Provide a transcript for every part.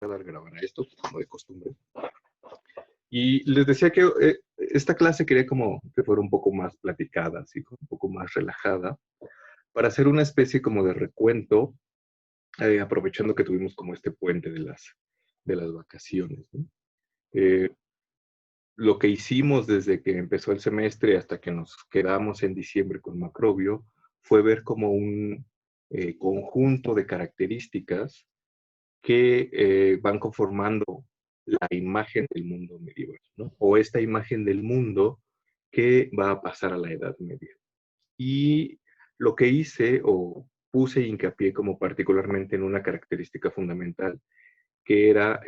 a dar grabar a esto, como de costumbre. Y les decía que esta clase quería como que fuera un poco más platicada, así como un poco más relajada, para hacer una especie como de recuento, aprovechando que tuvimos como este puente de las vacaciones, ¿no? Eh, lo que hicimos desde que empezó el semestre hasta que nos quedamos en diciembre con Macrobio fue ver como un conjunto de características que van conformando la imagen del mundo medieval, ¿no? O esta imagen del mundo que va a pasar a la Edad Media. Y lo que hice o puse hincapié como particularmente en una característica fundamental, que era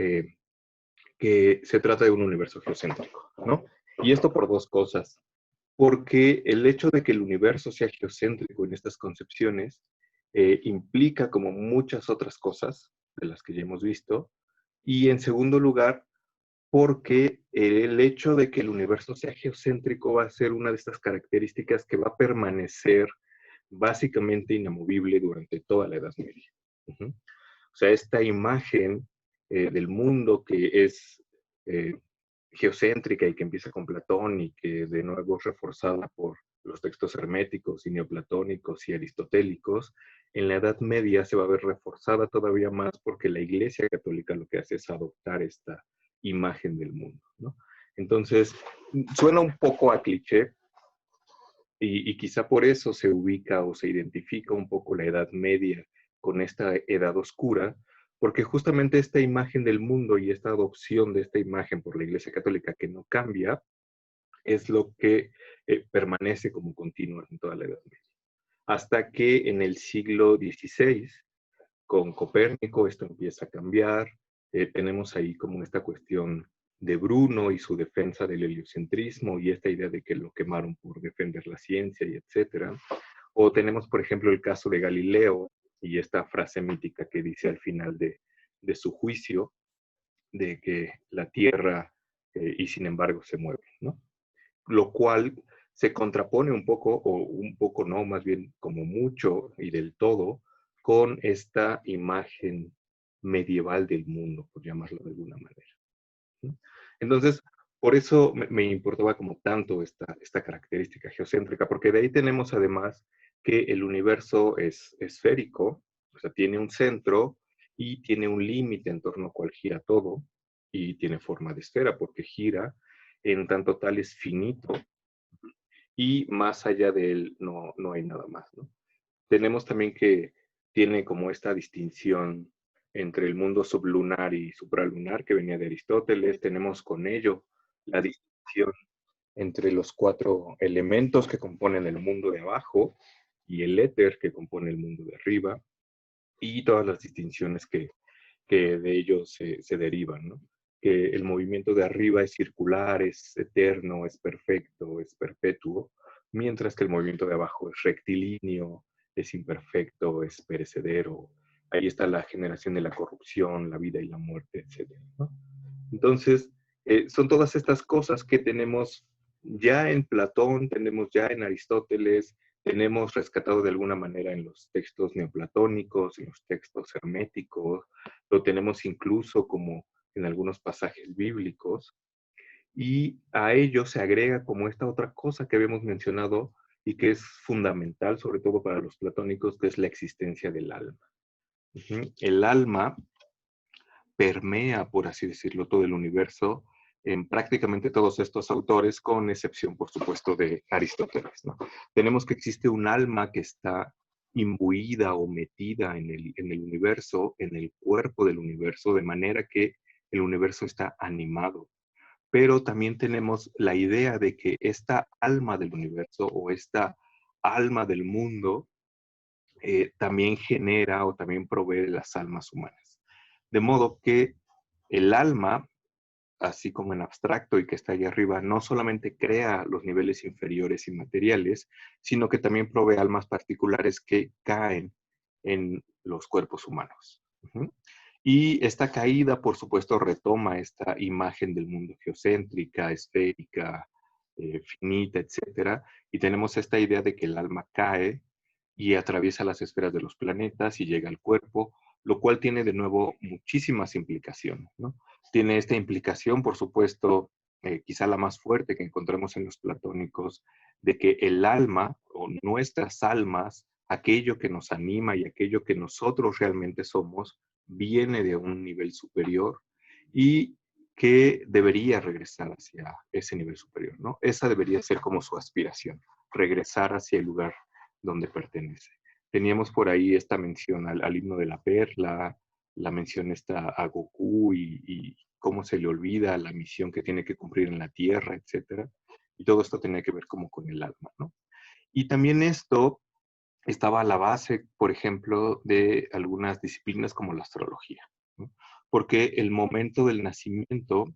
que se trata de un universo geocéntrico, ¿no? Y esto por dos cosas. Porque el hecho de que el universo sea geocéntrico en estas concepciones implica como muchas otras cosas de las que ya hemos visto. Y en segundo lugar, porque el hecho de que el universo sea geocéntrico va a ser una de estas características que va a permanecer básicamente inamovible durante toda la Edad Media. Uh-huh. O sea, esta imagen del mundo que es geocéntrica y que empieza con Platón y que de nuevo es reforzada por los textos herméticos y neoplatónicos y aristotélicos, en la Edad Media se va a ver reforzada todavía más porque la Iglesia Católica lo que hace es adoptar esta imagen del mundo, ¿no? Entonces, suena un poco a cliché y quizá por eso se ubica o se identifica un poco la Edad Media con esta Edad Oscura, porque justamente esta imagen del mundo y esta adopción de esta imagen por la Iglesia Católica que no cambia, es lo que permanece como continua en toda la Edad Media. Hasta que en el siglo XVI, con Copérnico, esto empieza a cambiar. Tenemos ahí como esta cuestión de Bruno y su defensa del heliocentrismo y esta idea de que lo quemaron por defender la ciencia y etcétera. O tenemos, por ejemplo, el caso de Galileo y esta frase mítica que dice al final de su juicio, de que la Tierra y sin embargo se mueve, ¿no? Lo cual se contrapone un poco, o un poco no, más bien como mucho y del todo, con esta imagen medieval del mundo, por llamarlo de alguna manera, ¿no? Entonces, por eso me importaba como tanto esta característica geocéntrica, porque de ahí tenemos además que el universo es esférico, o sea, tiene un centro y tiene un límite en torno al cual gira todo, y tiene forma de esfera porque gira, en tanto tal es finito, y más allá de él no hay nada más, ¿no? Tenemos también que tiene como esta distinción entre el mundo sublunar y supralunar que venía de Aristóteles. Tenemos con ello la distinción entre los cuatro elementos que componen el mundo de abajo y el éter que compone el mundo de arriba, y todas las distinciones que de ellos se derivan, ¿no? Que el movimiento de arriba es circular, es eterno, es perfecto, es perpetuo, mientras que el movimiento de abajo es rectilíneo, es imperfecto, es perecedero. Ahí está la generación de la corrupción, la vida y la muerte, etcétera, ¿no? Entonces, son todas estas cosas que tenemos ya en Platón, tenemos ya en Aristóteles, tenemos rescatado de alguna manera en los textos neoplatónicos, en los textos herméticos, lo tenemos incluso como en algunos pasajes bíblicos, y a ello se agrega como esta otra cosa que habíamos mencionado y que es fundamental, sobre todo para los platónicos, que es la existencia del alma. El alma permea, por así decirlo, todo el universo en prácticamente todos estos autores, con excepción, por supuesto, de Aristóteles, ¿no? Tenemos que existe un alma que está imbuida o metida en el universo, en el cuerpo del universo, de manera que el universo está animado. Pero también tenemos la idea de que esta alma del universo o esta alma del mundo también genera o también provee las almas humanas. De modo que el alma, así como en abstracto y que está ahí arriba, no solamente crea los niveles inferiores y materiales, sino que también provee almas particulares que caen en los cuerpos humanos. Uh-huh. Y esta caída, por supuesto, retoma esta imagen del mundo geocéntrica, esférica, finita, etcétera, y tenemos esta idea de que el alma cae y atraviesa las esferas de los planetas y llega al cuerpo lo cual tiene de nuevo muchísimas implicaciones, ¿no? Tiene esta implicación, por supuesto, quizá la más fuerte que encontramos en los platónicos, de que el alma o nuestras almas, aquello que nos anima y aquello que nosotros realmente somos, viene de un nivel superior y que debería regresar hacia ese nivel superior, ¿no? Esa debería ser como su aspiración, regresar hacia el lugar donde pertenece. Teníamos por ahí esta mención al himno de la perla, la mención esta a Goku y cómo se le olvida la misión que tiene que cumplir en la Tierra, etcétera. Y todo esto tenía que ver como con el alma, ¿no? Y también esto estaba a la base, por ejemplo, de algunas disciplinas como la astrología, ¿no? Porque el momento del nacimiento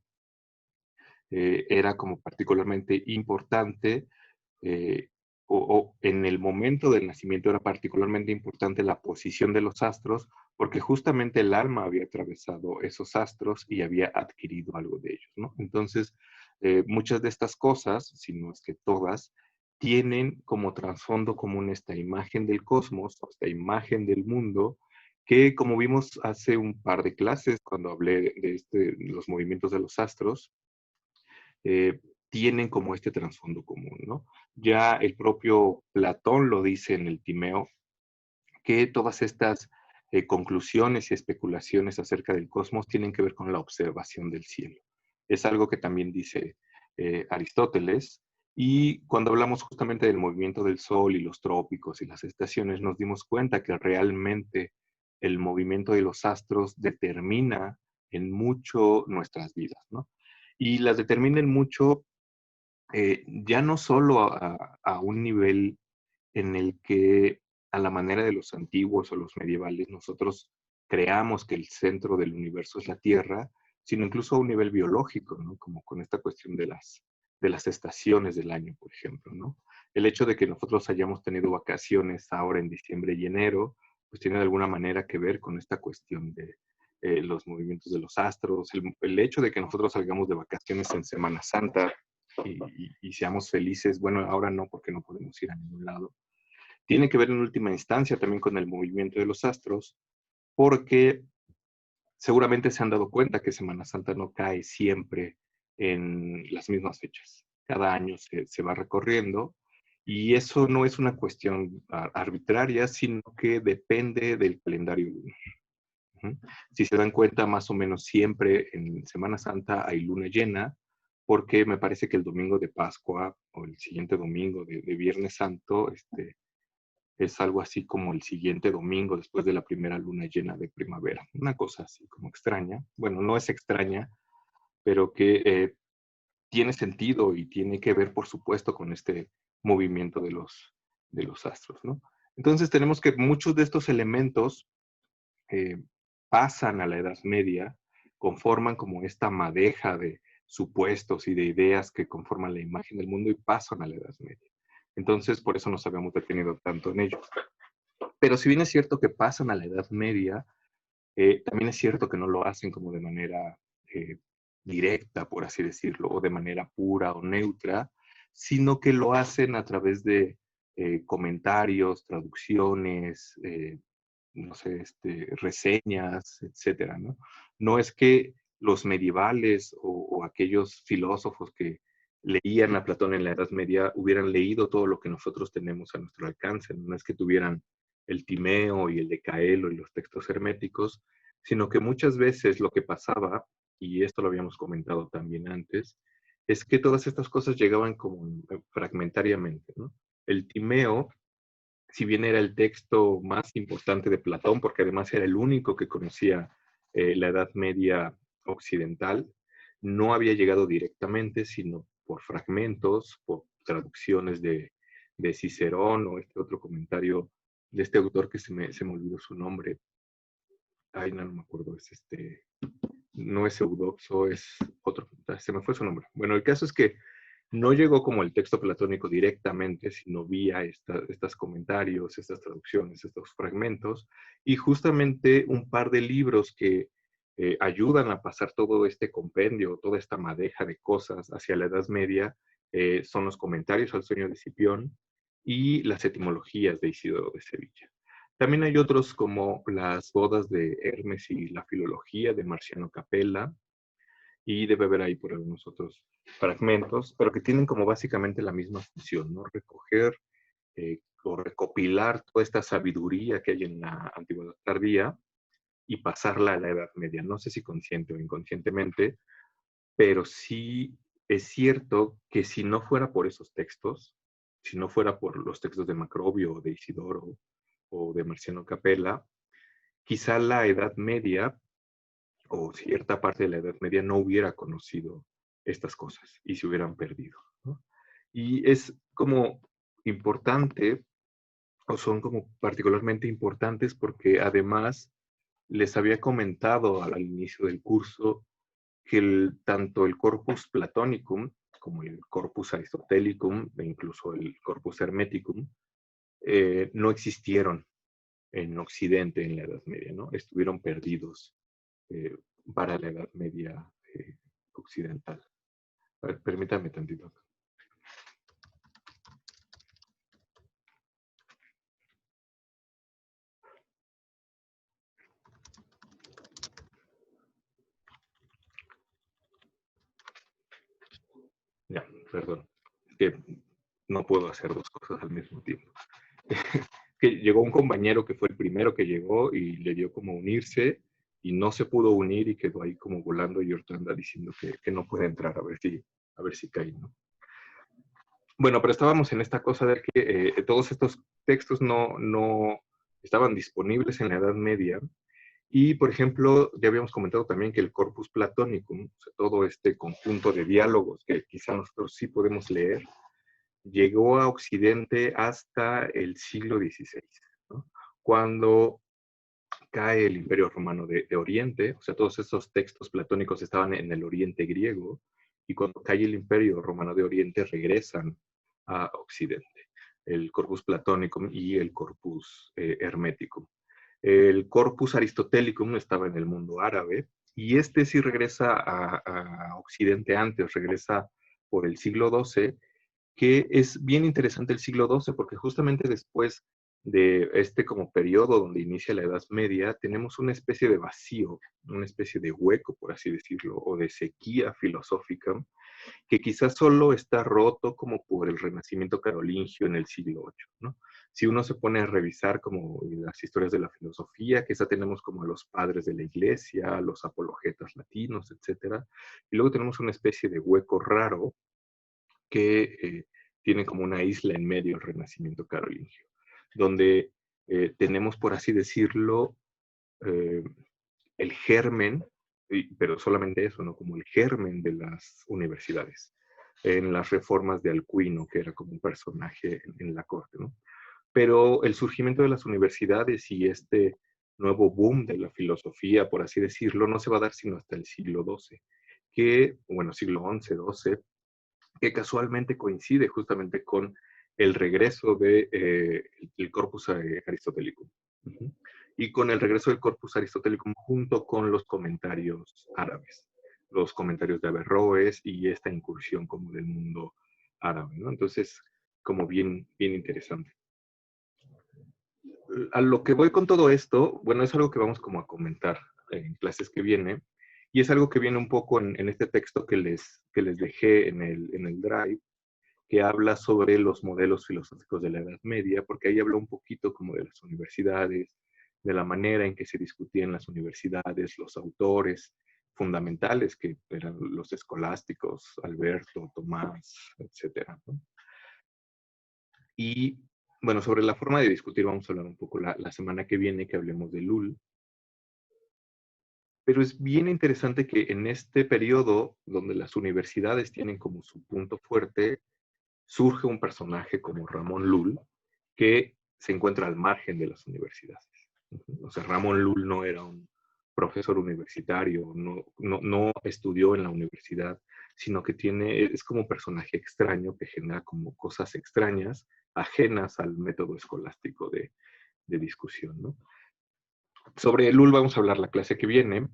era como particularmente importante, eh, o en el momento del nacimiento era particularmente importante la posición de los astros, porque justamente el alma había atravesado esos astros y había adquirido algo de ellos, ¿no? Entonces, muchas de estas cosas, si no es que todas, tienen como trasfondo común esta imagen del cosmos, esta imagen del mundo, que como vimos hace un par de clases, cuando hablé de los movimientos de los astros, eh, tienen como este trasfondo común, ¿no? Ya el propio Platón lo dice en el Timeo, que todas estas conclusiones y especulaciones acerca del cosmos tienen que ver con la observación del cielo. Es algo que también dice Aristóteles, y cuando hablamos justamente del movimiento del Sol y los trópicos y las estaciones, nos dimos cuenta que realmente el movimiento de los astros determina en mucho nuestras vidas, ¿no? Y las determina en mucho ya no solo a un nivel en el que a la manera de los antiguos o los medievales nosotros creamos que el centro del universo es la Tierra, sino incluso a un nivel biológico, ¿no? Como con esta cuestión de las estaciones del año, por ejemplo, ¿no? El hecho de que nosotros hayamos tenido vacaciones ahora en diciembre y enero, pues tiene de alguna manera que ver con esta cuestión de los movimientos de los astros, el hecho de que nosotros salgamos de vacaciones en Semana Santa y seamos felices, bueno, ahora no porque no podemos ir a ningún lado, tiene que ver en última instancia también con el movimiento de los astros, porque seguramente se han dado cuenta que Semana Santa no cae siempre en las mismas fechas. Cada año se va recorriendo y eso no es una cuestión arbitraria, sino que depende del calendario lunar. Ujú. Si se dan cuenta, más o menos siempre en Semana Santa hay luna llena, porque me parece que el domingo de Pascua o el siguiente domingo de Viernes Santo, es algo así como el siguiente domingo después de la primera luna llena de primavera. Una cosa así como extraña. Bueno, no es extraña, pero que tiene sentido y tiene que ver, por supuesto, con este movimiento de los astros, ¿no? Entonces tenemos que muchos de estos elementos eh, pasan a la Edad Media, conforman como esta madeja de supuestos y de ideas que conforman la imagen del mundo y pasan a la Edad Media. Entonces, por eso nos habíamos detenido tanto en ellos. Pero si bien es cierto que pasan a la Edad Media, también es cierto que no lo hacen como de manera eh, directa, por así decirlo, o de manera pura o neutra, sino que lo hacen a través de comentarios, traducciones, no sé, reseñas, etcétera, ¿no? No es que los medievales o aquellos filósofos que leían a Platón en la Edad Media hubieran leído todo lo que nosotros tenemos a nuestro alcance, no es que tuvieran el Timeo y el de Caelo y los textos herméticos, sino que muchas veces lo que pasaba, y esto lo habíamos comentado también antes, es que todas estas cosas llegaban como fragmentariamente, ¿no? El Timeo, si bien era el texto más importante de Platón, porque además era el único que conocía la Edad Media occidental, no había llegado directamente, sino por fragmentos, por traducciones de Cicerón o este otro comentario de este autor que se me olvidó su nombre. Ay, no, no me acuerdo, no es Eudoxo, es otro, se me fue su nombre. Bueno, el caso es que no llegó como el texto platónico directamente, sino vía estos comentarios, estas traducciones, estos fragmentos, y justamente un par de libros que ayudan a pasar todo este compendio, toda esta madeja de cosas hacia la Edad Media, son los comentarios al sueño de Cipión y las etimologías de Isidoro de Sevilla. También hay otros como las bodas de Hermes y la filología de Marciano Capella, y debe haber ahí por algunos otros fragmentos, pero que tienen como básicamente la misma función, ¿no? Recoger o recopilar toda esta sabiduría que hay en la antigüedad tardía y pasarla a la Edad Media. No sé si consciente o inconscientemente, pero sí es cierto que si no fuera por esos textos, si no fuera por los textos de Macrobio o de Isidoro o de Marciano Capella, quizá la Edad Media o cierta parte de la Edad Media no hubiera conocido estas cosas y se hubieran perdido, ¿no? Y es como importante, o son como particularmente importantes porque además les había comentado al inicio del curso que tanto el corpus platonicum como el corpus aristotelicum e incluso el corpus hermeticum no existieron en Occidente en la Edad Media, ¿no? Estuvieron perdidos eh, para la Edad Media occidental. A ver, permítame tantito. Ya, perdón. Es que no puedo hacer dos cosas al mismo tiempo. Que llegó un compañero que fue el primero que llegó y le dio como unirse y no se pudo unir y quedó ahí como volando y ahorita anda diciendo que no puede entrar a ver si cae, ¿no? Bueno, pero estábamos en esta cosa de que todos estos textos no estaban disponibles en la Edad Media. Y, por ejemplo, ya habíamos comentado también que el corpus platónico, o sea, todo este conjunto de diálogos que quizá nosotros sí podemos leer, llegó a Occidente hasta el siglo XVI, ¿no? Cuando cae el Imperio Romano de Oriente, o sea, todos esos textos platónicos estaban en el Oriente griego, y cuando cae el Imperio Romano de Oriente regresan a Occidente, el corpus platónico y el corpus hermético. El corpus aristotelicum estaba en el mundo árabe, y este sí regresa a Occidente antes, regresa por el siglo XII, que es bien interesante el siglo XII, porque justamente después de este como periodo donde inicia la Edad Media, tenemos una especie de vacío, una especie de hueco, por así decirlo, o de sequía filosófica, que quizás solo está roto como por el Renacimiento carolingio en el siglo VIII, ¿no? Si uno se pone a revisar como las historias de la filosofía, quizá tenemos como a los padres de la iglesia, los apologetas latinos, etcétera, y luego tenemos una especie de hueco raro que tiene como una isla en medio del Renacimiento carolingio, donde tenemos, por así decirlo, eh, el germen, pero solamente eso, ¿no? Como el germen de las universidades, en las reformas de Alcuino, que era como un personaje en la corte, ¿no? Pero el surgimiento de las universidades y este nuevo boom de la filosofía, por así decirlo, no se va a dar sino hasta el siglo XII, que, bueno, siglo XI, XII, que casualmente coincide justamente con el regreso del corpus aristotélico. Uh-huh. Y con el regreso del corpus aristotélico junto con los comentarios árabes, los comentarios de Averroes y esta incursión como del mundo árabe, ¿no? Entonces, como bien interesante. A lo que voy con todo esto, bueno, es algo que vamos como a comentar en clases que viene, y es algo que viene un poco en este texto que les dejé en el Drive, que habla sobre los modelos filosóficos de la Edad Media, porque ahí habla un poquito como de las universidades, de la manera en que se discutían las universidades, los autores fundamentales que eran los escolásticos, Alberto, Tomás, etcétera, ¿no? Y bueno, sobre la forma de discutir vamos a hablar un poco la semana que viene, que hablemos de Lull. Pero es bien interesante que en este periodo, donde las universidades tienen como su punto fuerte, surge un personaje como Ramón Lull, que se encuentra al margen de las universidades. O sea, Ramón Lull no era un profesor universitario, no estudió en la universidad, sino que es como un personaje extraño que genera como cosas extrañas, ajenas al método escolástico de discusión, ¿no? Sobre Lull vamos a hablar la clase que viene,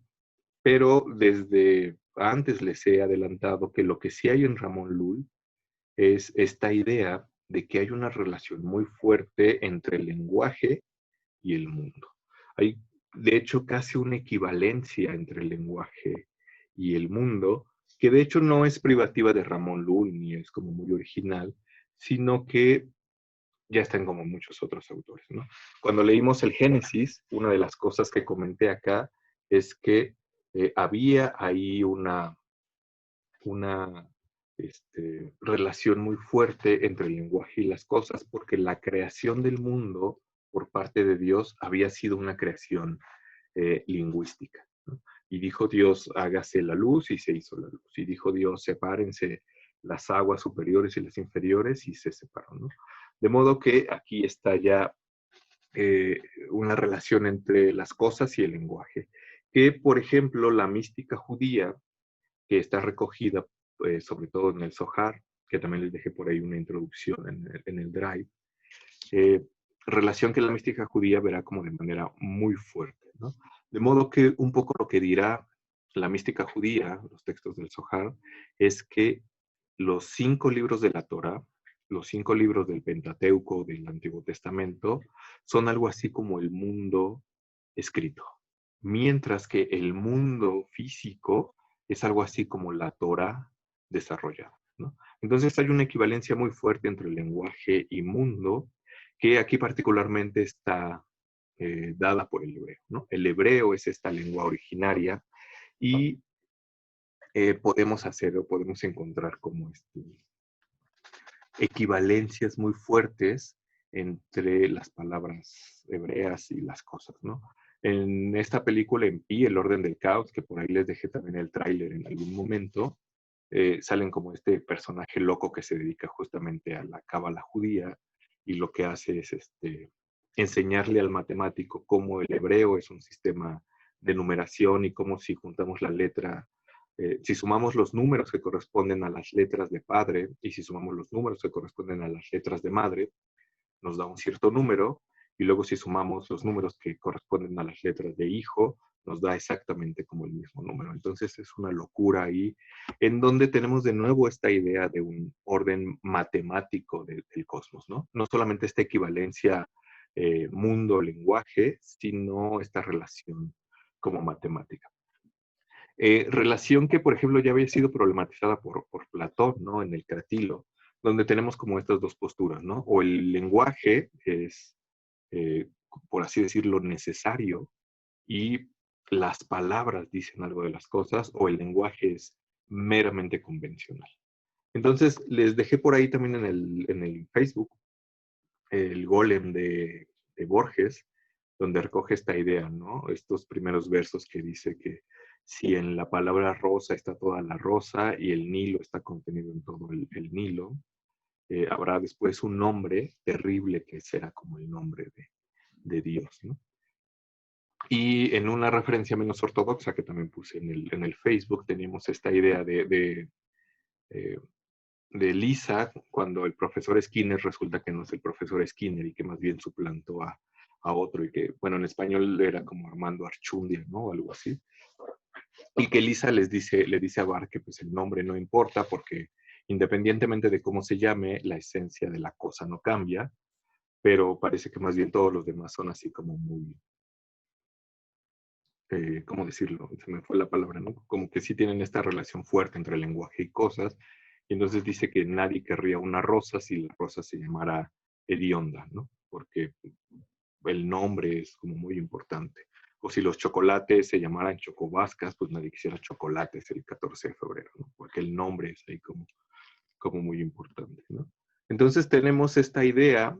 pero desde antes les he adelantado que lo que sí hay en Ramón Lull es esta idea de que hay una relación muy fuerte entre el lenguaje y el mundo. Hay, de hecho, casi una equivalencia entre el lenguaje y el mundo, que de hecho no es privativa de Ramón Lull, ni es como muy original, sino que ya están como muchos otros autores, ¿no? Cuando leímos el Génesis, una de las cosas que comenté acá es que había ahí una relación muy fuerte entre el lenguaje y las cosas, porque la creación del mundo por parte de Dios había sido una creación lingüística, ¿no? Y dijo Dios, hágase la luz, y se hizo la luz. Y dijo Dios, sepárense las aguas superiores y las inferiores, y se separaron, ¿no? De modo que aquí está ya eh, una relación entre las cosas y el lenguaje, que por ejemplo la mística judía, que está recogida sobre todo en el Zohar, que también les dejé por ahí una introducción en el Drive, eh, relación que la mística judía verá como de manera muy fuerte, ¿no? De modo que un poco lo que dirá la mística judía, los textos del Zohar, es que los 5 libros de la Torah, los 5 libros del Pentateuco del Antiguo Testamento, son algo así como el mundo escrito, mientras que el mundo físico es algo así como la Torah desarrollada, ¿no? Entonces hay una equivalencia muy fuerte entre lenguaje y mundo, que aquí particularmente está dada por el hebreo, ¿no? El hebreo es esta lengua originaria y podemos hacer o podemos encontrar como equivalencias muy fuertes entre las palabras hebreas y las cosas, ¿no? En esta película, en Pi, El orden del caos, que por ahí les dejé también el tráiler en algún momento, salen como este personaje loco que se dedica justamente a la cábala judía y lo que hace es enseñarle al matemático cómo el hebreo es un sistema de numeración y cómo si juntamos la letra, si sumamos los números que corresponden a las letras de padre y si sumamos los números que corresponden a las letras de madre, nos da un cierto número, y luego si sumamos los números que corresponden a las letras de hijo, nos da exactamente como el mismo número. Entonces es una locura ahí, en donde tenemos de nuevo esta idea de un orden matemático del cosmos, ¿no? No solamente esta equivalencia mundo-lenguaje, sino esta relación como matemática. Relación que, por ejemplo, ya había sido problematizada por Platón, ¿no? En el Cratilo, donde tenemos como estas dos posturas, ¿no? O el lenguaje es, eh, por así decirlo, necesario y las palabras dicen algo de las cosas, o el lenguaje es meramente convencional. Entonces, les dejé por ahí también en el Facebook el golem de Borges, donde recoge esta idea, ¿no? Estos primeros versos que dice que si en la palabra rosa está toda la rosa y el Nilo está contenido en todo el Nilo, habrá después un nombre terrible que será como el nombre de Dios, ¿no? Y en una referencia menos ortodoxa que también puse en el Facebook, teníamos esta idea eh, de Lisa, cuando el profesor Skinner resulta que no es el profesor Skinner y que más bien suplantó a otro y que, bueno, en español era como Armando Archundia, ¿no? O algo así. Y que Lisa le dice a Bart que pues el nombre no importa porque independientemente de cómo se llame, la esencia de la cosa no cambia, pero parece que más bien todos los demás son así como muy, ¿cómo decirlo? Se me fue la palabra, ¿no? Como que sí tienen esta relación fuerte entre lenguaje y cosas. Y entonces dice que nadie querría una rosa si la rosa se llamara hedionda, ¿no? Porque el nombre es como muy importante. O si los chocolates se llamaran chocobascas, pues nadie quisiera chocolates el 14 de febrero, ¿no? Porque el nombre es ahí como muy importante, ¿no? Entonces tenemos esta idea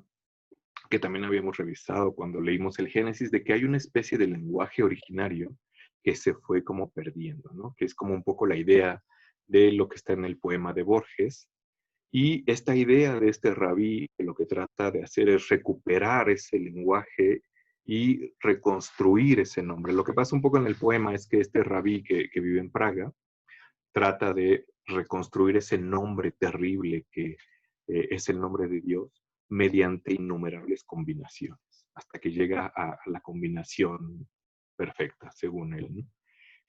que también habíamos revisado cuando leímos el Génesis, de que hay una especie de lenguaje originario que se fue como perdiendo, ¿no? Que es como un poco la idea de lo que está en el poema de Borges. Y esta idea de este rabí, que lo que trata de hacer es recuperar ese lenguaje y reconstruir ese nombre. Lo que pasa un poco en el poema es que este rabí que vive en Praga trata de reconstruir ese nombre terrible que es el nombre de Dios mediante innumerables combinaciones, hasta que llega a la combinación perfecta, según él, ¿no?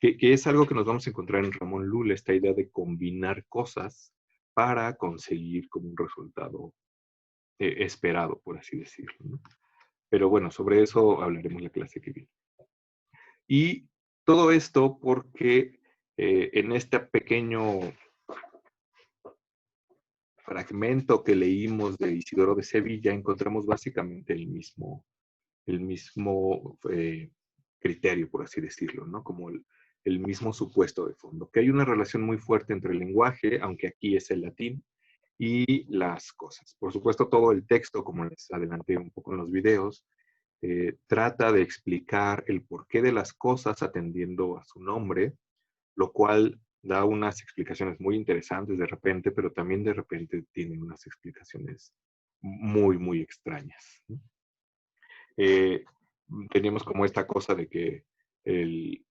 Que es algo que nos vamos a encontrar en Ramón Lull, esta idea de combinar cosas para conseguir como un resultado esperado, por así decirlo, ¿no? Pero bueno, sobre eso hablaremos la clase que viene. Y todo esto porque en este pequeño fragmento que leímos de Isidoro de Sevilla encontramos básicamente el mismo criterio, por así decirlo, ¿no? Como el mismo supuesto de fondo, que hay una relación muy fuerte entre el lenguaje, aunque aquí es el latín, y las cosas. Por supuesto, todo el texto, como les adelanté un poco en los videos, trata de explicar el porqué de las cosas atendiendo a su nombre, lo cual da unas explicaciones muy interesantes de repente, pero también de repente tiene unas explicaciones muy, muy extrañas, ¿no? Eh, Teníamos como esta cosa de que el,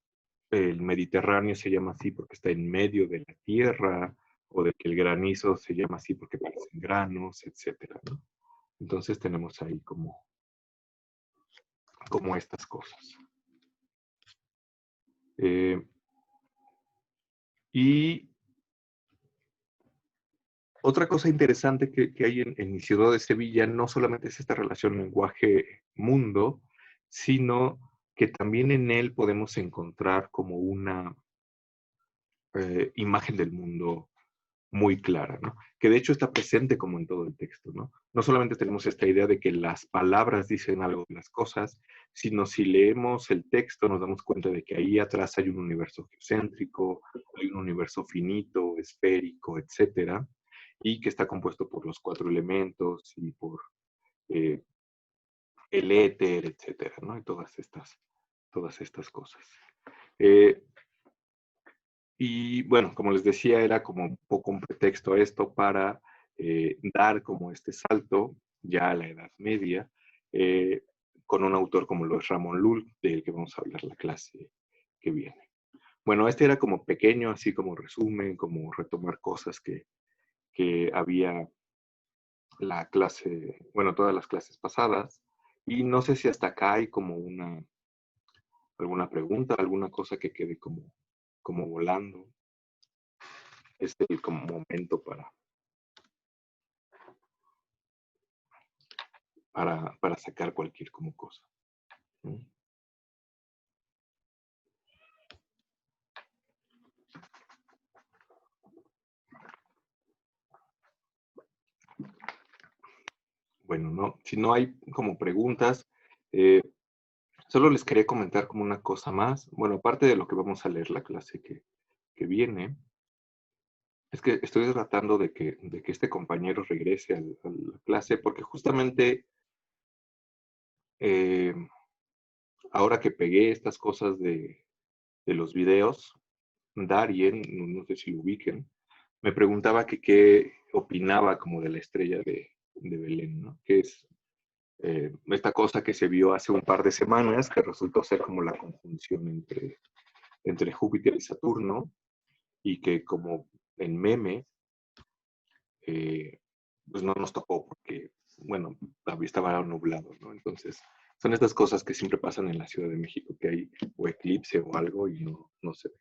el Mediterráneo se llama así porque está en medio de la tierra, o de que el granizo se llama así porque parecen granos, etcétera, ¿no? Entonces tenemos ahí como estas cosas. Y otra cosa interesante que hay en Isidoro de Sevilla no solamente es esta relación lenguaje-mundo, sino que también en él podemos encontrar como una imagen del mundo muy clara, ¿no? Que de hecho está presente como en todo el texto, ¿no? No solamente tenemos esta idea de que las palabras dicen algo de las cosas, sino si leemos el texto nos damos cuenta de que ahí atrás hay un universo geocéntrico, hay un universo finito, esférico, etcétera, y que está compuesto por los 4 elementos y por eh, el éter, etcétera, ¿no? Y todas estas cosas. Eh, Y bueno, como les decía, era como un poco un pretexto a esto para dar como este salto ya a la Edad Media, eh, con un autor como lo es Ramón Lull, del que vamos a hablar la clase que viene. Bueno, este era como pequeño, así como resumen, como retomar cosas que había la clase, bueno, todas las clases pasadas. Y no sé si hasta acá hay como alguna pregunta, alguna cosa que quede como volando. Es el como momento para sacar cualquier como cosa, ¿no? Bueno, no, si no hay como preguntas, eh, solo les quería comentar como una cosa más. Bueno, aparte de lo que vamos a leer la clase que viene, es que estoy tratando de que este compañero regrese a la clase, porque justamente eh, ahora que pegué estas cosas de los videos, Darien, no sé si lo ubiquen, me preguntaba que qué opinaba como de la estrella de Belén, ¿no? Que es esta cosa que se vio hace un par de semanas, que resultó ser como la conjunción entre Júpiter y Saturno, y que como en meme, eh, pues no nos tocó porque, bueno, estaba nublado, ¿no? Entonces, son estas cosas que siempre pasan en la Ciudad de México, que hay o eclipse o algo y no se ve.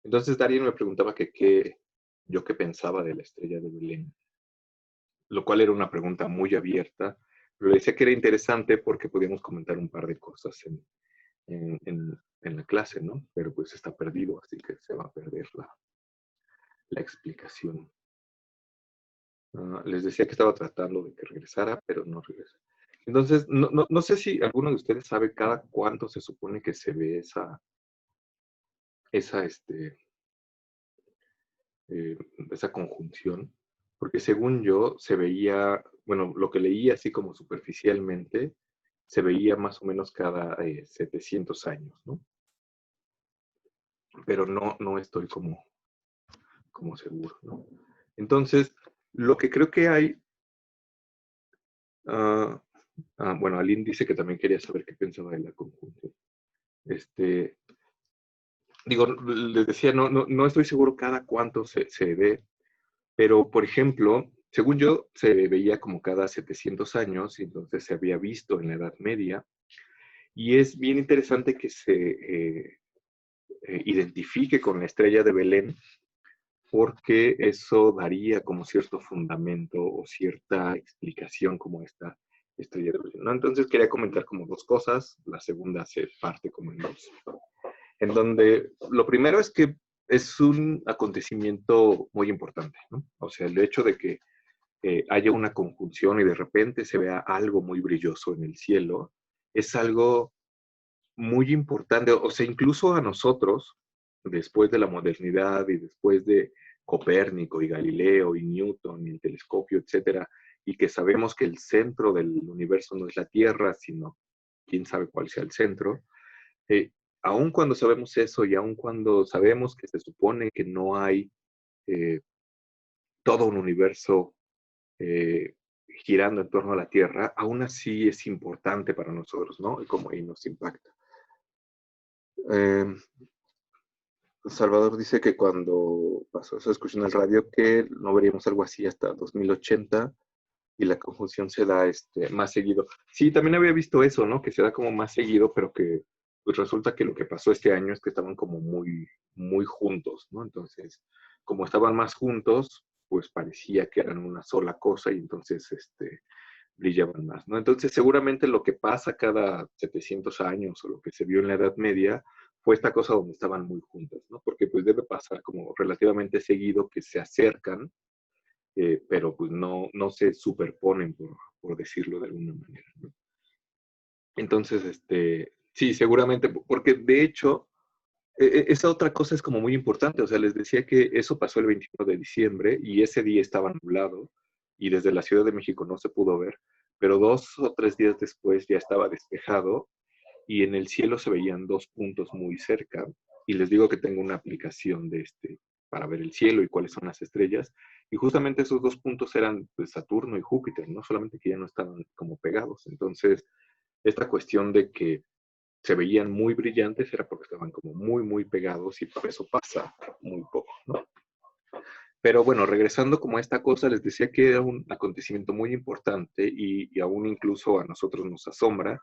Entonces, Darien me preguntaba que yo qué pensaba de la estrella de Belén, lo cual era una pregunta muy abierta, pero le decía que era interesante porque podíamos comentar un par de cosas en la clase, ¿no? Pero pues está perdido, así que se va a perder la explicación. Les decía que estaba tratando de que regresara, pero no regresa. Entonces, no sé si alguno de ustedes sabe cada cuánto se supone que se ve esa, este, eh, esa conjunción, porque según yo se veía, bueno, lo que leí así como superficialmente, se veía más o menos cada 700 años, ¿no? Pero no estoy como seguro, ¿no? Entonces, lo que creo que hay, uh, bueno, Aline dice que también quería saber qué pensaba de la conjunción. Digo, les decía, no estoy seguro cada cuánto se ve, pero por ejemplo, según yo, se veía como cada 700 años, y entonces se había visto en la Edad Media, y es bien interesante que se identifique con la estrella de Belén, porque eso daría como cierto fundamento o cierta explicación como esta estrella de Belén, ¿no? Entonces quería comentar como dos cosas, la segunda se parte como en dos, en donde lo primero es que es un acontecimiento muy importante, ¿no? O sea, el hecho de que haya una conjunción y de repente se vea algo muy brilloso en el cielo, es algo muy importante, o sea, incluso a nosotros, después de la modernidad y después de Copérnico y Galileo y Newton y el telescopio, etcétera, y que sabemos que el centro del universo no es la Tierra, sino quién sabe cuál sea el centro, eh, aun cuando sabemos eso y aun cuando sabemos que se supone que no hay eh, todo un universo eh, girando en torno a la Tierra, aún así es importante para nosotros, ¿no? Y como ahí nos impacta. Eh, Salvador dice que cuando pasó esa discusión en el radio que no veríamos algo así hasta 2080 y la conjunción se da más seguido. Sí, también había visto eso, ¿no? Que se da como más seguido, pero que pues resulta que lo que pasó este año es que estaban como muy, muy juntos, ¿no? Entonces, como estaban más juntos, pues parecía que eran una sola cosa y entonces brillaban más, ¿no? Entonces, seguramente lo que pasa cada 700 años o lo que se vio en la Edad Media fue esta cosa donde estaban muy juntas, ¿no? Porque pues debe pasar como relativamente seguido que se acercan, pero pues no se superponen, por decirlo de alguna manera, ¿no? Entonces, sí, seguramente, porque de hecho, esa otra cosa es como muy importante, o sea, les decía que eso pasó el 21 de diciembre y ese día estaba nublado y desde la Ciudad de México no se pudo ver, pero 2 o 3 días después ya estaba despejado y en el cielo se veían dos puntos muy cerca. Y les digo que tengo una aplicación para ver el cielo y cuáles son las estrellas. Y justamente esos dos puntos eran pues, Saturno y Júpiter, no solamente que ya no estaban como pegados. Entonces, esta cuestión de que se veían muy brillantes era porque estaban como muy, muy pegados y por eso pasa muy poco, ¿no? Pero bueno, regresando como a esta cosa, les decía que era un acontecimiento muy importante y aún incluso a nosotros nos asombra.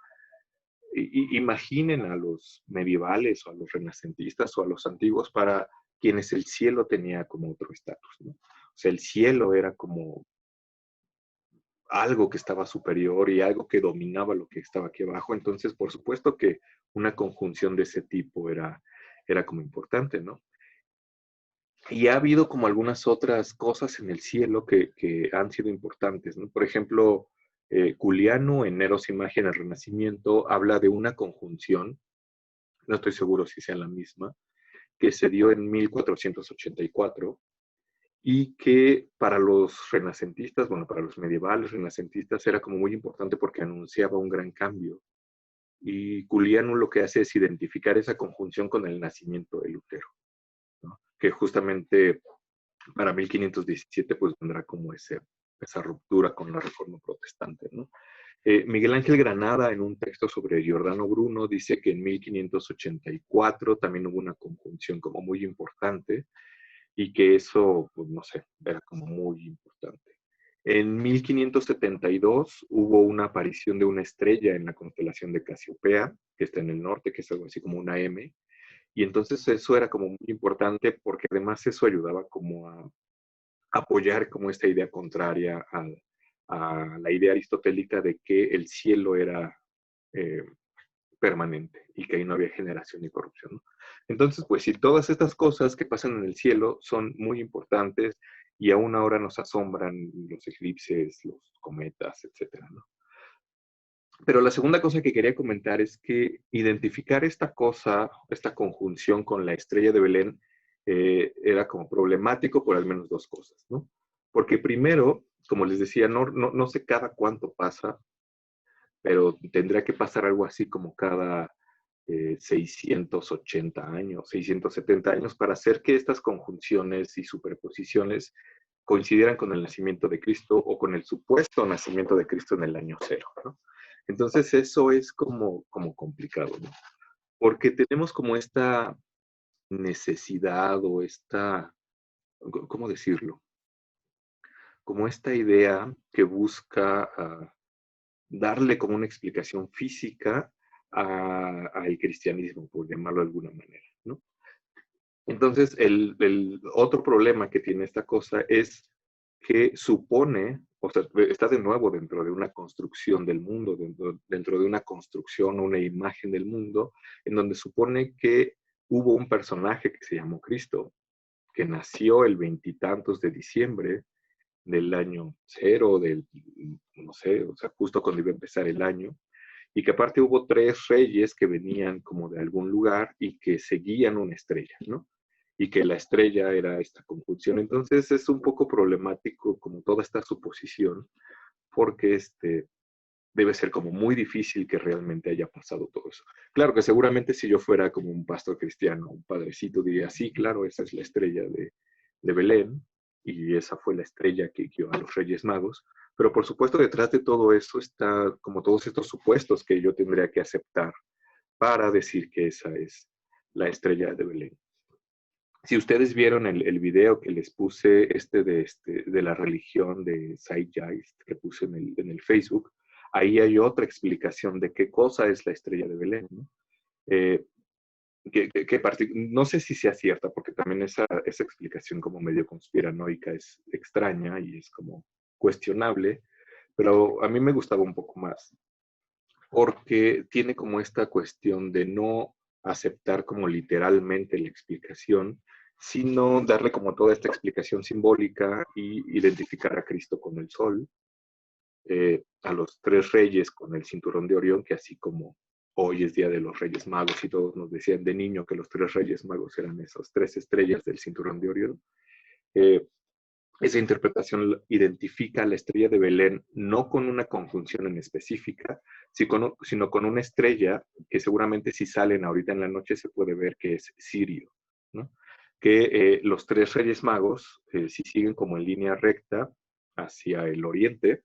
Imaginen a los medievales o a los renacentistas o a los antiguos para quienes el cielo tenía como otro estatus, ¿no? O sea, el cielo era como algo que estaba superior y algo que dominaba lo que estaba aquí abajo. Entonces, por supuesto que una conjunción de ese tipo era como importante, ¿no? Y ha habido como algunas otras cosas en el cielo que han sido importantes, ¿no? Por ejemplo, Culiano en Eros Imagen el Renacimiento habla de una conjunción, no estoy seguro si sea la misma, que se dio en 1484 y que para los renacentistas, bueno, para los medievales renacentistas era como muy importante porque anunciaba un gran cambio. Y Culiano lo que hace es identificar esa conjunción con el nacimiento de Lutero, ¿no? Que justamente para 1517 pues vendrá como esa ruptura con la reforma protestante, ¿no? Miguel Ángel Granada, en un texto sobre Giordano Bruno, dice que en 1584 también hubo una conjunción como muy importante y que eso, pues no sé, era como muy importante. En 1572 hubo una aparición de una estrella en la constelación de Casiopea, que está en el norte, que es algo así como una M, y entonces eso era como muy importante porque además eso ayudaba como a apoyar como esta idea contraria a la idea aristotélica de que el cielo era eh, permanente y que ahí no había generación ni corrupción, ¿no? Entonces, pues si todas estas cosas que pasan en el cielo son muy importantes y aún ahora nos asombran los eclipses, los cometas, etcétera, ¿no? Pero la segunda cosa que quería comentar es que identificar esta cosa, esta conjunción con la estrella de Belén, era como problemático por al menos dos cosas, ¿no? Porque primero, como les decía, no sé cada cuánto pasa, pero tendría que pasar algo así como cada 680 años, 670 años, para hacer que estas conjunciones y superposiciones coincidieran con el nacimiento de Cristo o con el supuesto nacimiento de Cristo en el año cero, ¿no? Entonces eso es como complicado, ¿no? Porque tenemos como esta necesidad o esta, ¿cómo decirlo? Como esta idea que busca darle como una explicación física al cristianismo, por llamarlo de alguna manera, ¿no? Entonces, el otro problema que tiene esta cosa es que supone o sea, está de nuevo dentro de una construcción del mundo, dentro de una construcción, una imagen del mundo, en donde supone que hubo un personaje que se llamó Cristo, que nació el veintitantos de diciembre del año cero, no sé, o sea, justo cuando iba a empezar el año, y que aparte hubo tres reyes que venían como de algún lugar y que seguían una estrella, ¿no? Y que la estrella era esta conjunción. Entonces es un poco problemático como toda esta suposición, porque debe ser como muy difícil que realmente haya pasado todo eso. Claro que seguramente si yo fuera como un pastor cristiano, un padrecito, diría, sí, claro, esa es la estrella de Belén, y esa fue la estrella que guió a los Reyes Magos, pero por supuesto detrás de todo eso está como todos estos supuestos que yo tendría que aceptar para decir que esa es la estrella de Belén. Si ustedes vieron el video que les puse, de la religión de Zeitgeist, que puse en el Facebook, ahí hay otra explicación de qué cosa es la estrella de Belén, ¿no? Eh, no sé si sea cierta, porque también esa explicación como medio conspiranoica es extraña y es como cuestionable, pero a mí me gustaba un poco más, porque tiene como esta cuestión de no aceptar como literalmente la explicación, sino darle como toda esta explicación simbólica y identificar a Cristo con el sol, a los tres reyes con el cinturón de Orión, que así como hoy es Día de los Reyes Magos y todos nos decían de niño que los tres reyes magos eran esas tres estrellas del cinturón de Orión, eh, esa interpretación identifica a la estrella de Belén no con una conjunción en específica, sino con una estrella que seguramente si salen ahorita en la noche se puede ver que es Sirio, ¿no? Que los tres reyes magos, si siguen como en línea recta hacia el oriente,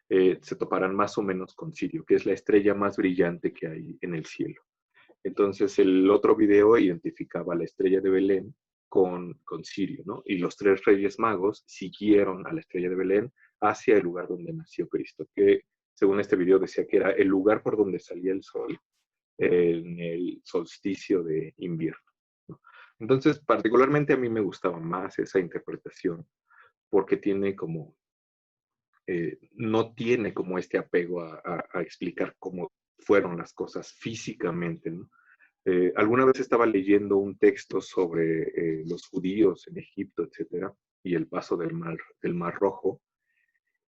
se toparán más o menos con Sirio, que es la estrella más brillante que hay en el cielo. Entonces el otro video identificaba la estrella de Belén con Sirio, ¿no? Y los tres reyes magos siguieron a la estrella de Belén hacia el lugar donde nació Cristo, que según este video decía que era el lugar por donde salía el sol en el solsticio de invierno, ¿no? Entonces, particularmente a mí me gustaba más esa interpretación porque tiene como no tiene como este apego a explicar cómo fueron las cosas físicamente, ¿no? Alguna vez estaba leyendo un texto sobre los judíos en Egipto, etcétera, y el paso del mar Rojo,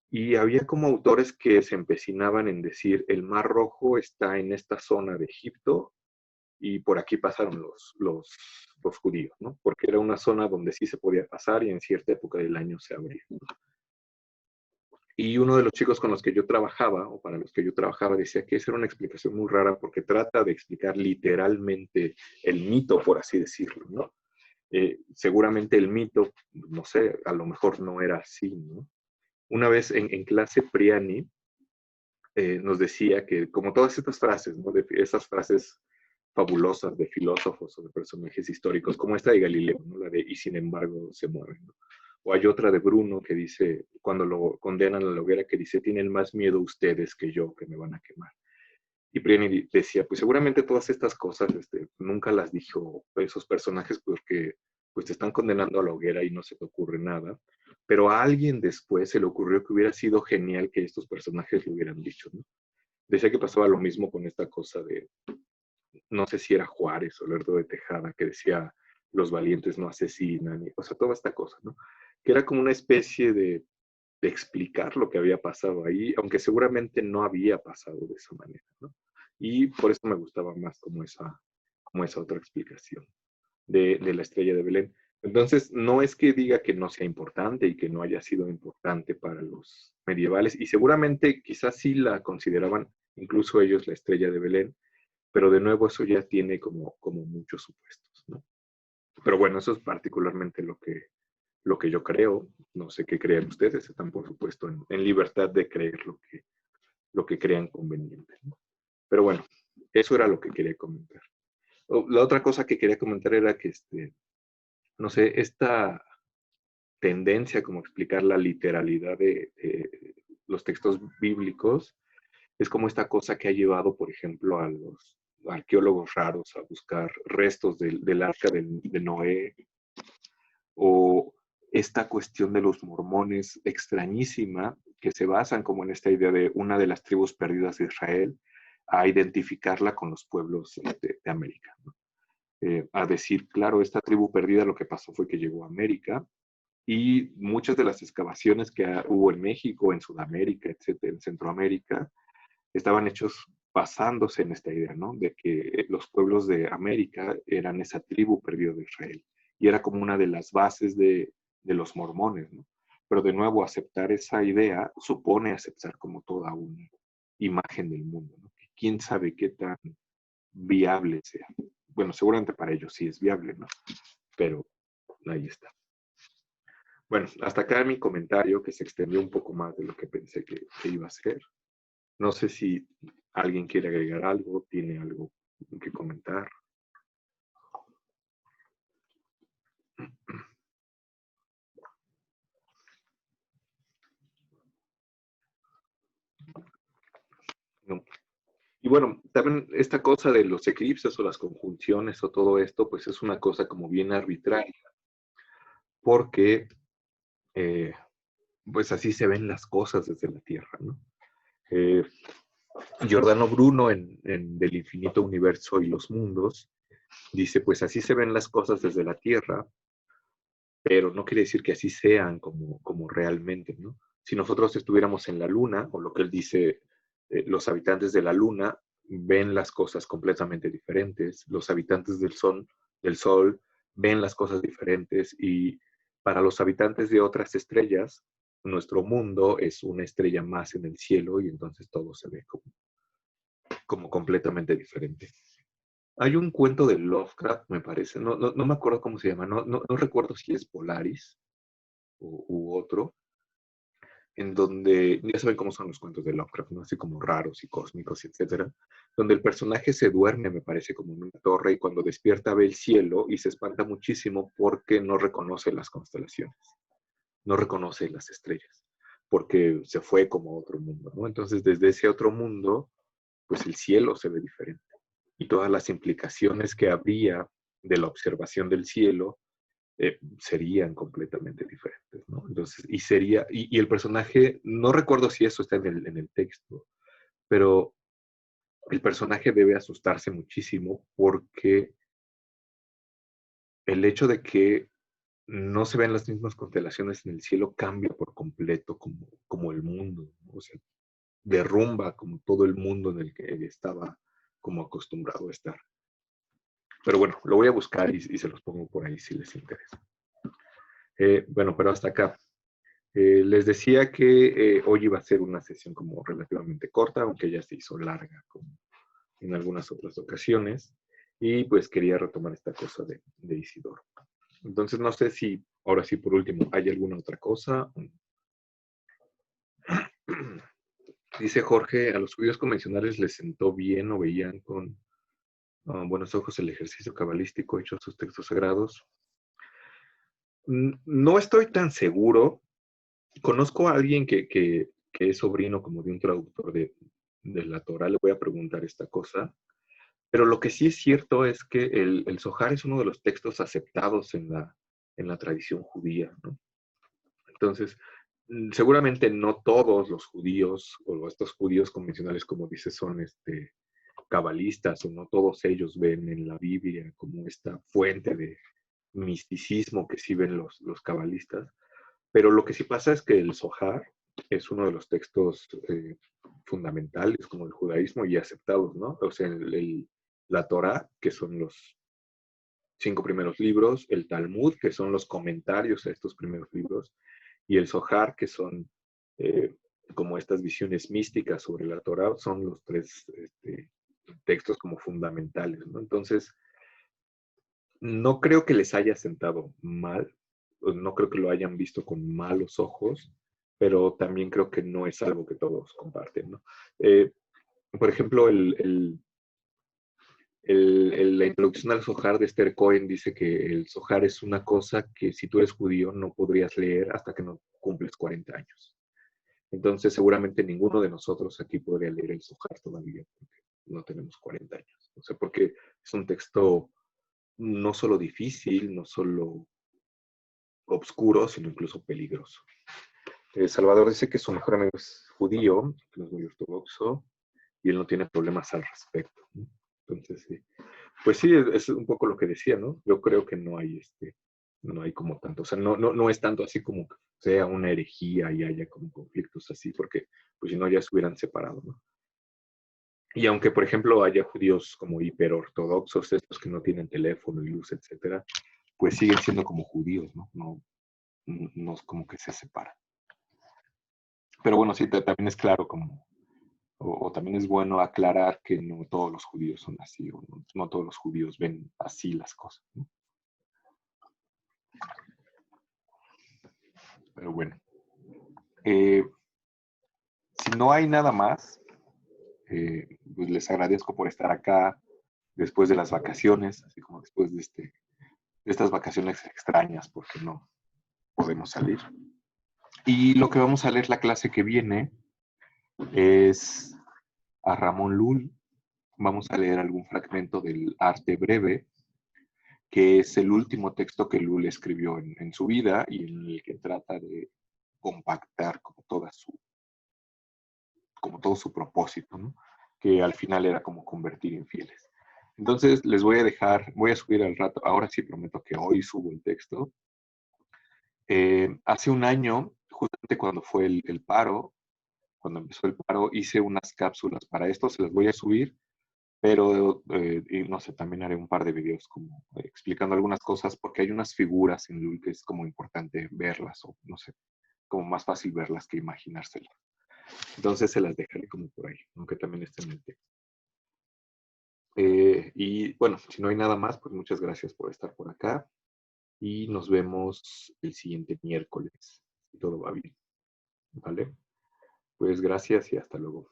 y había como autores que se empecinaban en decir, el Mar Rojo está en esta zona de Egipto y por aquí pasaron los judíos, ¿no? Porque era una zona donde sí se podía pasar y en cierta época del año se abría. Y uno de los chicos con los que yo trabajaba, o para los que yo trabajaba, decía que esa era una explicación muy rara porque trata de explicar literalmente el mito, por así decirlo, ¿no? Seguramente el mito, no sé, a lo mejor no era así, ¿no? Una vez en clase Priani nos decía que como todas estas frases, ¿no? Esas frases fabulosas de filósofos o de personajes históricos, como esta de Galileo, ¿no? La de y sin embargo se mueven, ¿no? O hay otra de Bruno que dice, cuando lo condenan a la hoguera, que dice, tienen más miedo ustedes que yo, que me van a quemar. Y Prieni decía, pues seguramente todas estas cosas nunca las dijo esos personajes porque pues te están condenando a la hoguera y no se te ocurre nada. Pero a alguien después se le ocurrió que hubiera sido genial que estos personajes lo hubieran dicho, ¿no? Decía que pasaba lo mismo con esta cosa de, no sé si era Juárez o Lerdo de Tejada, que decía, los valientes no asesinan, y, o sea, toda esta cosa, ¿no? Que era como una especie de explicar lo que había pasado ahí, aunque seguramente no había pasado de esa manera, ¿no? Y por eso me gustaba más como esa otra explicación de la estrella de Belén. Entonces, no es que diga que no sea importante y que no haya sido importante para los medievales, y seguramente quizás sí la consideraban incluso ellos la estrella de Belén, pero de nuevo eso ya tiene como muchos supuestos, ¿no? Pero bueno, eso es particularmente lo que yo creo. No sé qué crean ustedes, están por supuesto en libertad de creer lo que crean conveniente, ¿no? Pero bueno, eso era lo que quería comentar. La otra cosa que quería comentar era que, no sé, esta tendencia como explicar la literalidad de los textos bíblicos es como esta cosa que ha llevado, por ejemplo, a los arqueólogos raros a buscar restos del arca de Noé, o esta cuestión de los mormones extrañísima, que se basan como en esta idea de una de las tribus perdidas de Israel, a identificarla con los pueblos de América, ¿no? A decir, claro, esta tribu perdida lo que pasó fue que llegó a América y muchas de las excavaciones que hubo en México, en Sudamérica, etcétera, en Centroamérica, estaban hechos basándose en esta idea, ¿no? De que los pueblos de América eran esa tribu perdida de Israel. Y era como una de las bases de los mormones, ¿no? Pero de nuevo, aceptar esa idea supone aceptar como toda una imagen del mundo, ¿no? Que quién sabe qué tan viable sea. Bueno, seguramente para ellos sí es viable, ¿no? Pero ahí está. Bueno, hasta acá mi comentario, que se extendió un poco más de lo que pensé que iba a ser. No sé si alguien quiere agregar algo, tiene algo que comentar. No. Y bueno, también esta cosa de los eclipses o las conjunciones o todo esto, pues es una cosa como bien arbitraria, porque eh, pues así se ven las cosas desde la Tierra, ¿no? Eh, Giordano Bruno en Del infinito universo y los mundos dice, pues así se ven las cosas desde la Tierra, pero no quiere decir que así sean como realmente, ¿no? Si nosotros estuviéramos en la Luna, o lo que él dice, los habitantes de la Luna ven las cosas completamente diferentes, los habitantes del Sol ven las cosas diferentes, y para los habitantes de otras estrellas, nuestro mundo es una estrella más en el cielo y entonces todo se ve como completamente diferente. Hay un cuento de Lovecraft, me parece, no me acuerdo cómo se llama, no recuerdo si es Polaris u otro, en donde, ya saben cómo son los cuentos de Lovecraft, ¿no? Así como raros y cósmicos, etcétera, donde el personaje se duerme, me parece, como en una torre, y cuando despierta ve el cielo y se espanta muchísimo porque no reconoce las constelaciones, no reconoce las estrellas, porque se fue como a otro mundo, ¿no? Entonces, desde ese otro mundo, pues el cielo se ve diferente y todas las implicaciones que habría de la observación del cielo serían completamente diferentes, ¿no? Entonces, y el personaje, no recuerdo si eso está en el texto, pero el personaje debe asustarse muchísimo porque el hecho de que no se ven las mismas constelaciones en el cielo cambia por completo como el mundo, ¿no? O sea, derrumba como todo el mundo en el que estaba como acostumbrado a estar. Pero bueno, lo voy a buscar y se los pongo por ahí si les interesa. Bueno, pero hasta acá. Les decía que hoy iba a ser una sesión como relativamente corta, aunque ya se hizo larga como en algunas otras ocasiones, y pues quería retomar esta cosa de Isidoro. Entonces no sé si, ahora sí por último, ¿hay alguna otra cosa? Dice Jorge, a los judíos convencionales les sentó bien o veían con buenos ojos el ejercicio cabalístico hecho a sus textos sagrados. No estoy tan seguro. Conozco a alguien que es sobrino como de un traductor de la Torah, le voy a preguntar esta cosa, pero lo que sí es cierto es que el Zohar es uno de los textos aceptados en la tradición judía, ¿no? Entonces, seguramente no todos los judíos, o estos judíos convencionales, como dices, son cabalistas, o no todos ellos ven en la Biblia como esta fuente de misticismo que sí ven los cabalistas. Pero lo que sí pasa es que el Zohar es uno de los textos fundamentales como el judaísmo y aceptados, ¿no? O sea, la Torah, que son los 5 primeros libros, el Talmud, que son los comentarios a estos primeros libros, y el Zohar, que son eh, como estas visiones místicas sobre la Torah, son los tres textos como fundamentales, ¿no? Entonces, no creo que les haya sentado mal, no creo que lo hayan visto con malos ojos, pero también creo que no es algo que todos comparten, ¿no? Eh, por ejemplo, la introducción al Zohar de Esther Cohen dice que el Zohar es una cosa que si tú eres judío no podrías leer hasta que no cumples 40 años. Entonces, seguramente ninguno de nosotros aquí podría leer el Zohar todavía, porque no tenemos 40 años. O sea, porque es un texto no solo difícil, no solo obscuro, sino incluso peligroso. Salvador dice que su mejor amigo es judío, que no es muy ortodoxo, y él no tiene problemas al respecto, ¿no? Entonces, sí. Pues sí, es un poco lo que decía, ¿no? Yo creo que no hay como tanto, o sea, no es tanto así como que sea una herejía y haya como conflictos así, porque pues si no ya se hubieran separado, ¿no? Y aunque, por ejemplo, haya judíos como hiperortodoxos, estos que no tienen teléfono y luz, etcétera, pues siguen siendo como judíos, ¿no? No es como que se separan. Pero bueno, sí, también es claro como, o también es bueno aclarar que no todos los judíos son así, o no todos los judíos ven así las cosas, ¿no? Pero bueno, eh, si no hay nada más, pues les agradezco por estar acá después de las vacaciones, así como después de estas vacaciones extrañas, porque no podemos salir. Y lo que vamos a leer la clase que viene es a Ramón Lull. Vamos a leer algún fragmento del Arte Breve, que es el último texto que Lull escribió en su vida y en el que trata de compactar como todo su propósito, ¿no? Que al final era como convertir infieles. Entonces les voy a dejar, voy a subir al rato, ahora sí prometo que hoy subo el texto. Hace un año, justamente cuando fue el paro, cuando empezó el paro, hice unas cápsulas para esto, se las voy a subir, pero y no sé, también haré un par de videos como explicando algunas cosas, porque hay unas figuras en Lul que es como importante verlas, o no sé, como más fácil verlas que imaginárselas. Entonces se las dejaré como por ahí, aunque también esté en el texto. Y bueno, si no hay nada más, pues muchas gracias por estar por acá y nos vemos el siguiente miércoles, si todo va bien. ¿Vale? Pues gracias y hasta luego.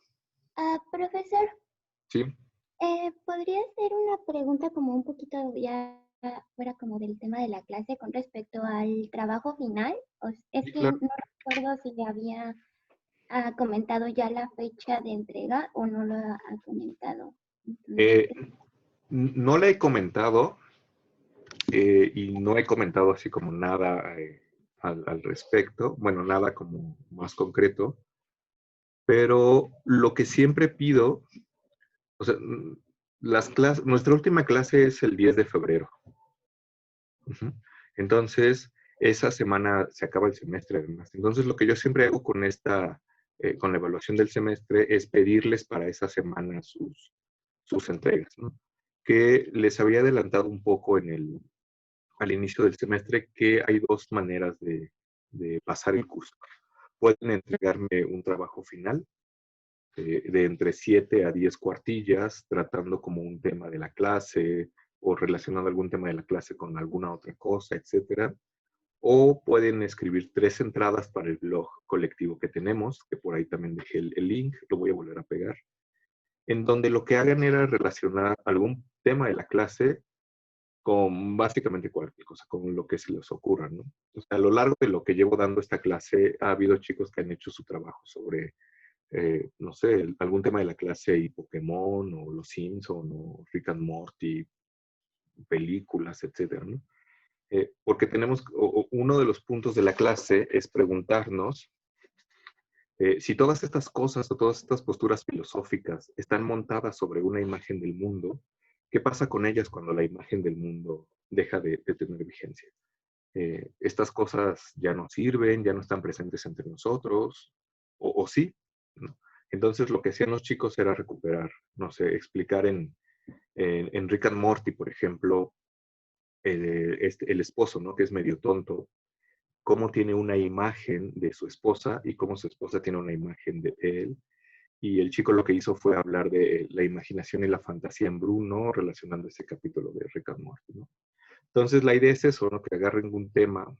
Profesor, Sí, ¿podría hacer una pregunta como un poquito ya fuera como del tema de la clase con respecto al trabajo final? Es sí, que claro. no recuerdo si le había comentado ya la fecha de entrega o no lo ha comentado. Eh, Entonces, no le he comentado y no he comentado así como nada al respecto, bueno, nada como más concreto, pero lo que siempre pido, o sea, nuestra última clase es el 10 de febrero. Ujú. Entonces, esa semana se acaba el semestre además. Entonces, lo que yo siempre hago con la evaluación del semestre es pedirles para esa semana sus entregas, ¿no? Que les había adelantado un poco al inicio del semestre que hay dos maneras de pasar el curso. Pueden entregarme un trabajo final de entre 7 a 10 cuartillas, tratando como un tema de la clase o relacionando algún tema de la clase con alguna otra cosa, etcétera. O pueden escribir 3 entradas para el blog colectivo que tenemos, que por ahí también dejé el link, lo voy a volver a pegar, en donde lo que hagan era relacionar algún tema de la clase con básicamente cualquier cosa, con lo que se les ocurra, ¿no? O sea, a lo largo de lo que llevo dando esta clase, ha habido chicos que han hecho su trabajo sobre, no sé, algún tema de la clase y Pokémon, o Los Simpson, o Rick and Morty, películas, etcétera, ¿no? Porque uno de los puntos de la clase es preguntarnos si todas estas cosas o todas estas posturas filosóficas están montadas sobre una imagen del mundo, ¿qué pasa con ellas cuando la imagen del mundo deja de tener vigencia? Estas cosas ya no sirven, ya no están presentes entre nosotros, o sí, ¿no? Entonces lo que hacían los chicos era recuperar, no sé, explicar en Rick and Morty, por ejemplo, el esposo, ¿no? Que es medio tonto, cómo tiene una imagen de su esposa y cómo su esposa tiene una imagen de él. Y el chico lo que hizo fue hablar de la imaginación y la fantasía en Bruno, relacionando ese capítulo de Rick and Morty, ¿no? Entonces la idea es eso, ¿no? Que agarren un tema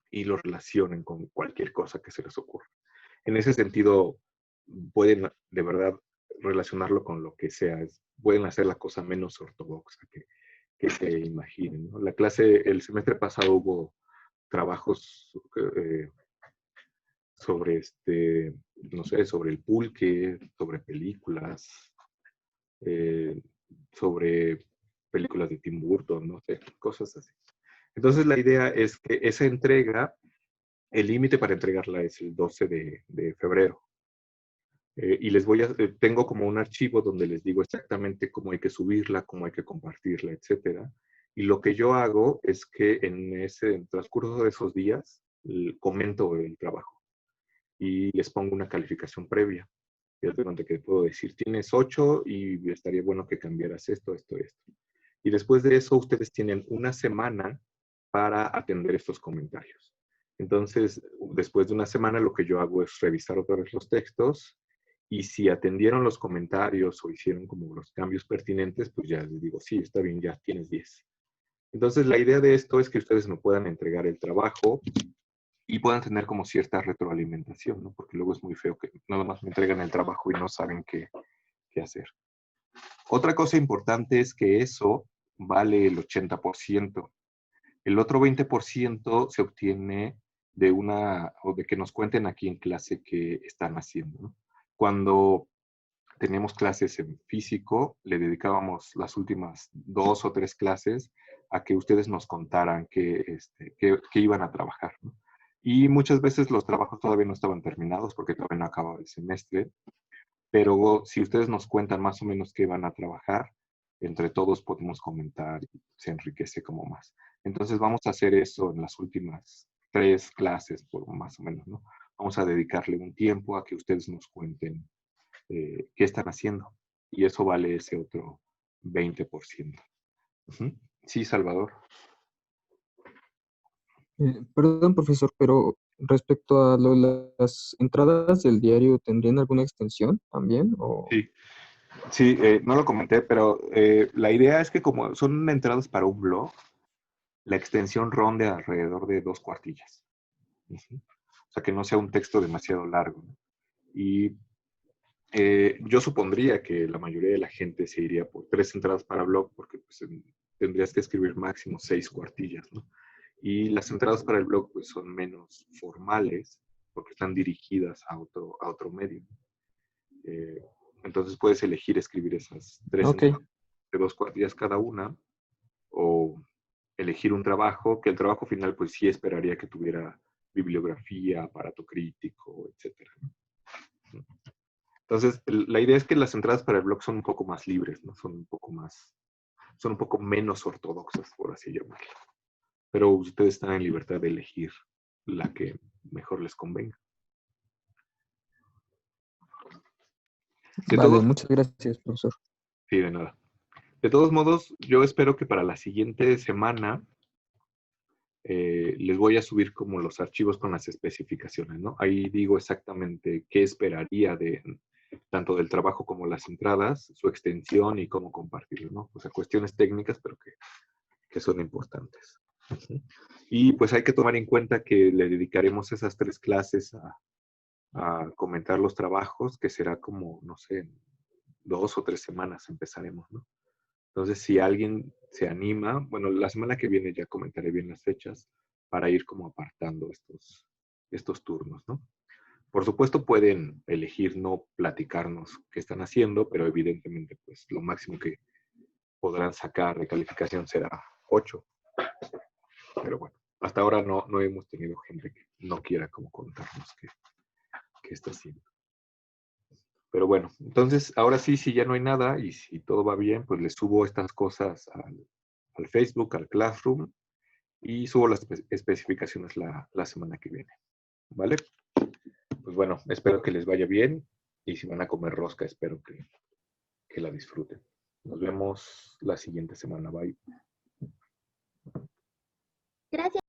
y lo relacionen con cualquier cosa que se les ocurra. En ese sentido, pueden de verdad relacionarlo con lo que sea. Pueden hacer la cosa menos ortodoxa que se imaginen, ¿no? La clase, el semestre pasado hubo trabajos sobre no sé, sobre el pulque, sobre películas, eh, sobre películas de Tim Burton, no sé, cosas así. Entonces la idea es que esa entrega, el límite para entregarla es el 12 de febrero. Y tengo como un archivo donde les digo exactamente cómo hay que subirla, cómo hay que compartirla, etcétera. Y lo que yo hago es que en ese transcurso de esos días comento el trabajo y les pongo una calificación previa. Fíjate cuenta que puedo decir, tienes 8 y estaría bueno que cambiaras esto, esto, esto. Y después de eso, ustedes tienen una semana para atender estos comentarios. Entonces, después de una semana, lo que yo hago es revisar otra vez los textos y si atendieron los comentarios o hicieron como los cambios pertinentes, pues ya les digo, sí, está bien, ya tienes 10. Entonces, la idea de esto es que ustedes me puedan entregar el trabajo y puedan tener como cierta retroalimentación, ¿no? Porque luego es muy feo que nada más me entregan el trabajo y no saben qué hacer. Otra cosa importante es que eso vale el 80%. El otro 20% se obtiene o de que nos cuenten aquí en clase qué están haciendo, ¿no? Cuando teníamos clases en físico, le dedicábamos las últimas 2 o 3 clases a que ustedes nos contaran qué iban a trabajar, ¿no? Y muchas veces los trabajos todavía no estaban terminados porque todavía no acababa el semestre, pero si ustedes nos cuentan más o menos qué van a trabajar, entre todos podemos comentar y se enriquece como más. Entonces vamos a hacer eso en las últimas 3 clases, por más o menos, ¿no? Vamos a dedicarle un tiempo a que ustedes nos cuenten qué están haciendo. Y eso vale ese otro 20%. Ujú. Sí, Salvador. Perdón, profesor, pero respecto a las entradas del diario, ¿tendrían alguna extensión también? O... Sí, sí, no lo comenté, pero la idea es que como son entradas para un blog, la extensión ronde alrededor de 2 cuartillas. Ujú. O sea, que no sea un texto demasiado largo, ¿no? Y yo supondría que la mayoría de la gente se iría por 3 entradas para blog, porque pues, tendrías que escribir máximo 6 cuartillas, ¿no? Y las entradas para el blog pues, son menos formales, porque están dirigidas a otro medio. Eh, entonces puedes elegir escribir esas 3 Ok, entradas de 2 cuartillas cada una, o elegir un trabajo, que el trabajo final pues sí esperaría que tuviera bibliografía, aparato crítico, etcétera, ¿no? Entonces, la idea es que las entradas para el blog son un poco más libres, ¿no? Son un poco menos ortodoxas, por así llamarlo. Pero ustedes están en libertad de elegir la que mejor les convenga. De vale, todos, muchas gracias, profesor. sí, de nada. De todos modos, yo espero que para la siguiente semana les voy a subir como los archivos con las especificaciones, ¿no? Ahí digo exactamente qué esperaría de tanto del trabajo como las entradas, su extensión y cómo compartirlo, ¿no? O sea, cuestiones técnicas, pero que son importantes. Y pues hay que tomar en cuenta que le dedicaremos esas 3 clases a comentar los trabajos, que será como, no sé, en 2 o 3 semanas empezaremos, ¿no? Entonces, si alguien se anima, bueno, la semana que viene ya comentaré bien las fechas para ir como apartando estos turnos, ¿no? Por supuesto, pueden elegir no platicarnos qué están haciendo, pero evidentemente, pues lo máximo que podrán sacar de calificación será 8. Pero bueno, hasta ahora no hemos tenido gente que no quiera como contarnos qué está haciendo. Pero bueno, entonces ahora sí, si ya no hay nada y si todo va bien, pues les subo estas cosas al Facebook, al Classroom y subo las especificaciones la semana que viene. ¿Vale? Pues bueno, espero que les vaya bien y si van a comer rosca, espero que la disfruten. Nos vemos la siguiente semana. Bye. Gracias.